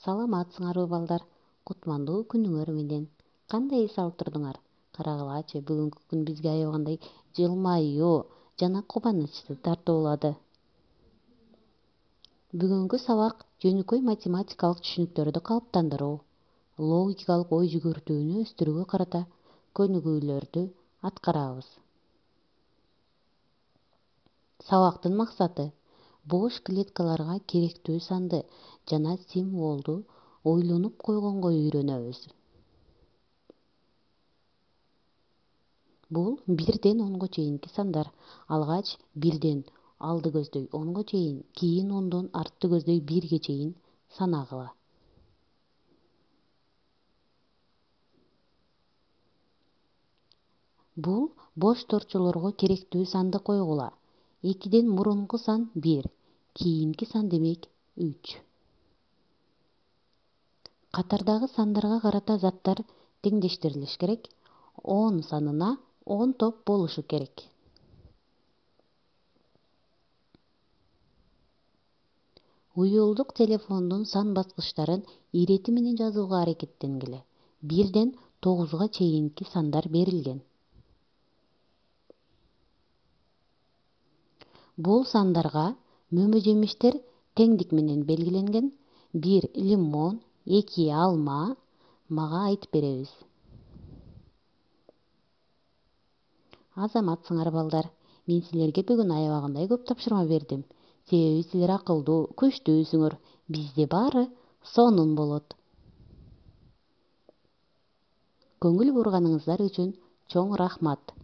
Саламатсыңарбы балдар, кутмандуу күнүңөр менен. Кандай эс алып турдуңар? Карагылачы, бүгүнкү күн бизге аябагандай жылмаюу жана кубанычты тартуулады. Бүгүнкү сабак жөнөкөй математикалык түшүнүктөрдү калыптандыруу, логикалык ой жүгүртүүнү өстүрүүгө карата көнүгүүлөрдү аткарабыз. Сабактын максаты бош клеткаларга керектүү санды жана символду ойлонуп койгонго үйрөнөбүз. Бул 1-10 чейинки сандар. Алгач 1-ден алды көздөй 10 чейин, кийин 10дон артты көздөй 1 чейин санагыла. Бул бош торчолорго керектүү санды койгула. 2-ден мурунку сан 1, кийинки сан демек 3. Катардагы сандарга карата заттар теңдештирилиш керек. 10 санына 10 топ болушу керек. Уюлдук телефондун сан баскычтарын ирети менен жазууга аракеттенгиле. 1-ден 9га чейинки сандар берилген. Бул сандарга мөмө-жемиштер теңдик менен белгиленген. 1 лимон, 2 алма, мага айтып беребиз. Азаматсыңар балдар, мен силерге бүгүн аябагандай көп тапшырма бердим. Себеби силер акылдуу, күчтүүсүңөр. Бизде баары сонун болот. Көңүл бурганыңыздар үчүн чоң рахмат.